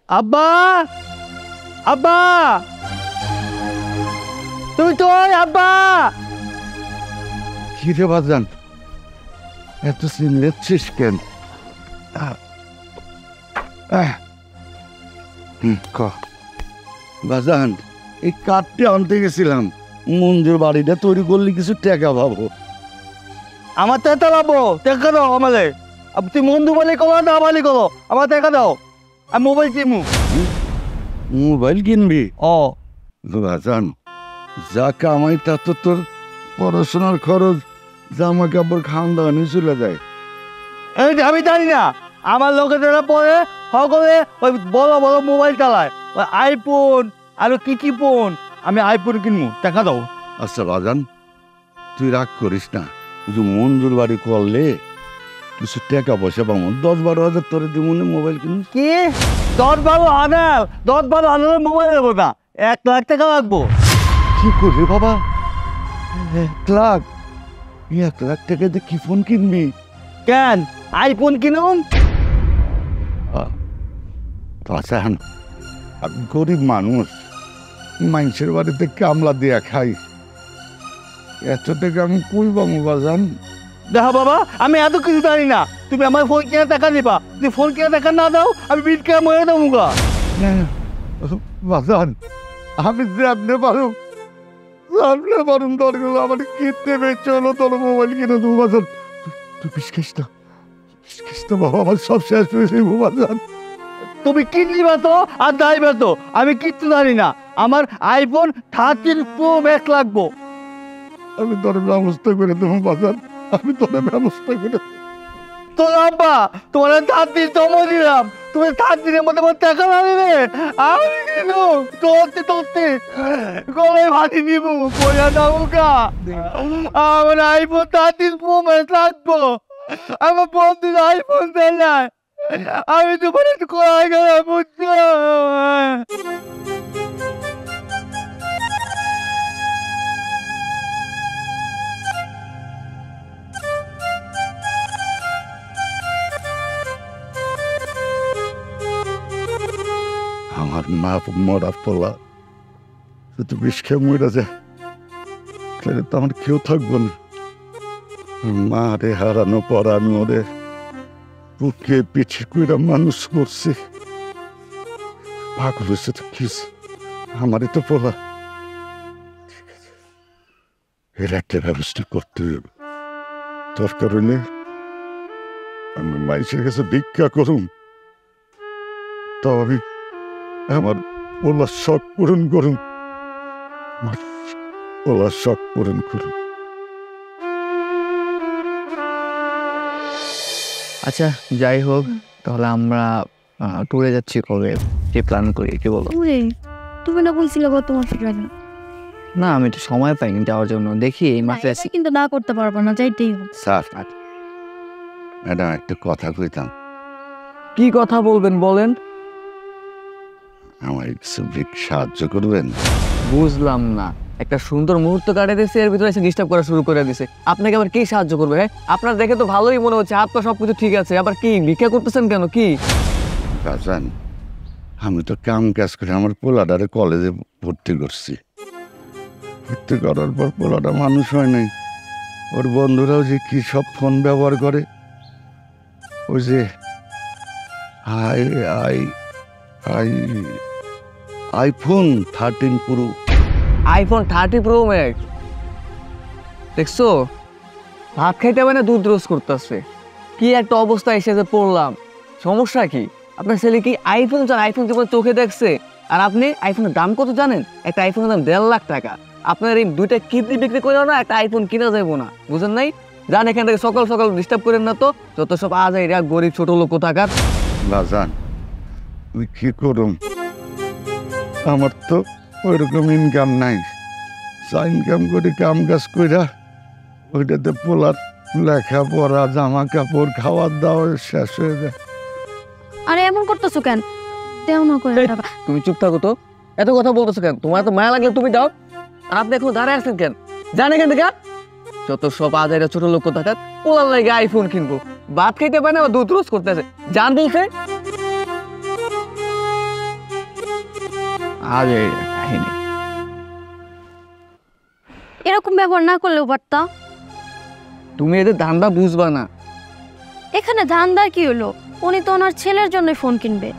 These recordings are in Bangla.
আব্বা আব্বা তুমি তো আব্বা। কি রে বাজান, এত চিল্লাচ্ছিস কেন? ক বাজান, এই কাঠটা আনতে গেছিলাম, মঞ্জুর বাড়িটা তৈরি করলে কিছু টাকা পাবো। আমার টাকা পাবো? টাকা দাও আমাদের। তুই বন্ধু বলে কলো না আমালি করো, আমার টাকা দাও, আমি মোবাইল কিনবো। মোবাইল কিনবি? ও বাজান, যা কামাই তা তো তোর পড়াশোনার খরচ, জামা কাপড়, খাওয়ান দাওয়া নিয়ে চলে যায়। আমি জানি না, আমার লোকে যারা পড়ে সকলে ওই বড় বড় মোবাইল চালায়, ওই আইফোন আর কি ফোন। আমি আইফোন কিনবো, টাকা দাও। আচ্ছা বাজান, তুই রাগ করিস না, কিছু মঞ্জুর বাড়ি করলে কিছু টাকা পয়সা পাবো, 10-12 হাজার তোর দিমুনি মোবাইল কিনিস। কি 10-12 হাজার মোবাইল দেবো না, 1 লাখ টাকা লাগবো। কি করবি বাবা? 1 লাখ? 1 লাখ টাকা দিয়ে কি ফোন কিনবি? কেন আইফোন কিনুন? বাজান, আমি গরিব মানুষ, মানুষের বাড়িতে কামলা দিয়া খাই, এত টাকা আমি কই পাবো বাজান? দেখো বাবা, আমি এত কিছু জানি না, তুমি আমার ফোন কেনার টাকা দিবা। যদি ফোন কেনার টাকা না দাও, আমি বিল কেনা মরে দেবো গা। বাজান, আমি জানতে পারুম দরকার আমার কিনতে বেচে হলো তোর মোবাইল কিনে দেবো বাজান। তুই বিস্কিস না বাবা, আমার সব শেষ হয়েছে বাজান। তুমি কিনলিবা তো আর যাইবে তো, আমি কিচ্ছু জানি না। আমার আইফোন 13 প্রো ম্যাক্স লাগবো। আমি তোর ব্যবস্থা করে দেবো বাজান, আমি তোর ব্যবস্থা করে। তোর আব্বা তোমার 7 দিন সময় দিলাম, তুমি 7 দিনের মধ্যে আমার টাকা না দিলে আমি কিন্তু তোরতে গলায় ভাতি দিব, পয়সা দাও গা। আমার আইফোন 13 প্রো ম্যাক্স লাগবো, আমার বন্ধু আইফোন দেয় না, আমি তোমার একটু করাই গেলাম বুঝছো। আমার মা মরার পোলা যদি বিষ খেয়ে মরে যায়, তাহলে তো আমার কেউ থাকবো না। মা রে হারানো পর আমি ওরে বুকে পিঠে কইরা মানুষ করছি, পাগল হয়েছে তো কি, আমারই তো পোলা, এর একটা ব্যবস্থা করতে হবে। দরকার হইলে আমি মাইসের কাছে ভিক্ষা করুন, তো আমি আমার ওলার শখ পূরণ করুন, ওলার শখ পূরণ করুন। আচ্ছা যাই হোক, তাহলে আমরা ট্যুরে যাচ্ছি কবে, কি প্ল্যান করি, কি বলো? তুমি না বলছিলে গত মাসে যাবে? না আমি তো সময় পাইনি যাওয়ার জন্য, দেখি এই মাসে আসি। কিন্তু না করতে পারবো না, যাইতেই হবে। স্যার, ম্যাডাম একটা কথা কইতাম। কি কথা বলবেন বলেন? আমার কিছু সাহায্য করবেন? বুঝলাম না, একটা সুন্দর মুহূর্ত কাটে দিচ্ছে, এর ভিতরে এসে ডিস্টার্ব করা শুরু করে দিছে। আপনাকে আবার কি সাহায্য করবে? হ্যাঁ, আপনার দেখে তো ভালোই মনে হচ্ছে, হাত পা সবকিছু ঠিক আছে, আবার কি ভিক্ষা করতেছেন কেন? কি বাজান, আমি তো কাম কাজ করে আমার পোলাটারে কলেজে ভর্তি করছি, ভর্তি করার পর পোলাটা মানুষ হয় নাই, ওর বন্ধুরাও যে কি সব ফোন ব্যবহার করে, ওই যে iPhone 13 pro. IPhone 30 pro max দেখছো? ভাত খাইতে হবে না, দুধ রোজ করতেছে, কি একটা অবস্থা এসে পড়লাম। সমস্যা কি? আপনার ছেলে কি আইফোন চান? আইফোন যেমন চোখে দেখছে। আর আপনি আইফোনের দাম কত জানেন? একটা আইফোনের দাম 1.5 লাখ টাকা। আপনার এই 2টা কিডনি বিক্রি করেও না একটা আইফোন কিনা যাবো না, বুঝেন নাই? যান এখান থেকে, সকাল সকাল ডিস্টার্ব করেন না তো, যত সব আজ এরা গরিব ছোট লোক কোথাকার। বাজান, আমি কি করুম, আমার তো ওইরকম ইনকাম নাই, যা ইনকাম করি কাম কাজ কইরা ওইটাতে পোলার লেখাপড়া, জামা কাপড়, খাওয়ার দাওয়া শেষ হয়ে যায়। আরে এমন করতেছো কেন? দেও না করে টাকা। তুমি চুপ থাকো তো, এত কথা বলতেছো কেন? তোমার তো মায়া লাগলে তুমি দাও, আর আপনি এখন দাঁড়ায় আছেন কেন? জান এখান থেকে, যত সব আজ এরা ছোট লোক কোথাকার, পোলার লাগে আইফোন কিনবো, ভাত খাইতে পারে না, দুধ রোজ করতেছে। জান বলছে আরে কাহিনী। এরকম ব্যবহার না করলেও পারতা। তুমি এদের ধান্দা বুঝবা না। এখানে ধান্দার কি হলো? উনি তো ওনার ছেলের জন্য ফোন কিনবে।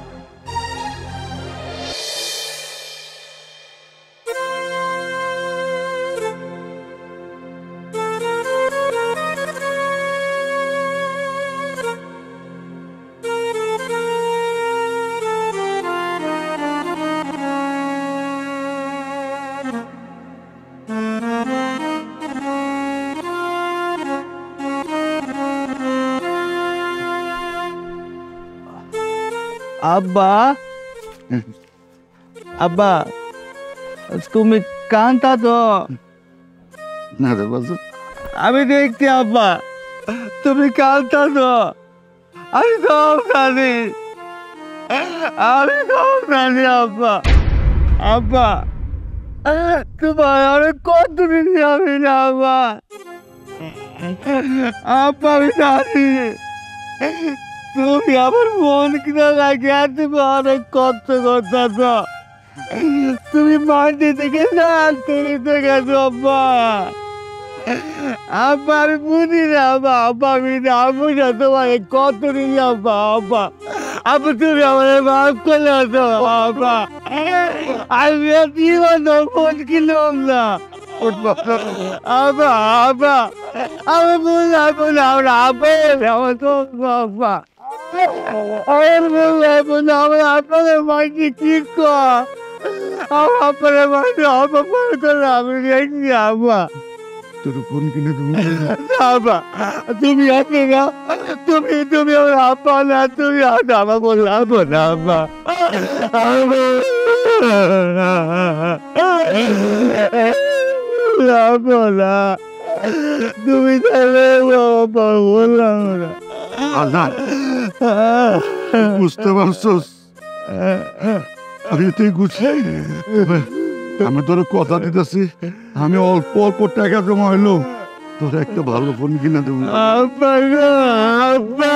আব্বা, আব্বা, তুমি কানতা তো? না রে বাজু, আমি দেখছি আব্বা, তুমি কানতা তো? আমি সব জানি, আমি সব জানি আব্বা। আব্বা, তোমার অনেক কত দিন আমি না আব্বা। আব্বা আমি জানি তুমি আমার মন কিনা লাগে, তুমি অনেক কষ্ট করতেছ। তুমি মাটি থেকে শান্তি গেছো আব্বা। আব্বা আমি বুঝি না আব্বা, আব্বা আমি না বুঝা তোমার কত দিন আব্বা। আব্বা আব্বা তুমি আমার মাফ করলে হতো আব্বা। আমি জীবন ফোন কিনলাম না আব্বা। আব্বা আমি বললাম না আব্বা, আমার তো আব্বা আমার বললাম আমার আপনাদের মাইকে কি কর, আমার আপনাদের মাইকে আব্বা ফোন করে আমি দেখছি আব্বা। তোর ফোন কিনে তুমি আব্বা তুমি আসবে না, তুমি আমার আব্বা না, তুমি আমার বললাম না আব্বা। না তুমি তাহলে বললাম না। আজাদ, বুঝতে পারছস? আমি তুই গুছি, আমি তোর কথা দিতেছি, আমি অল্প অল্প টাকা জমা হইলো তোর একটা ভালো ফোন কিনে দেবো। আব্বা, আব্বা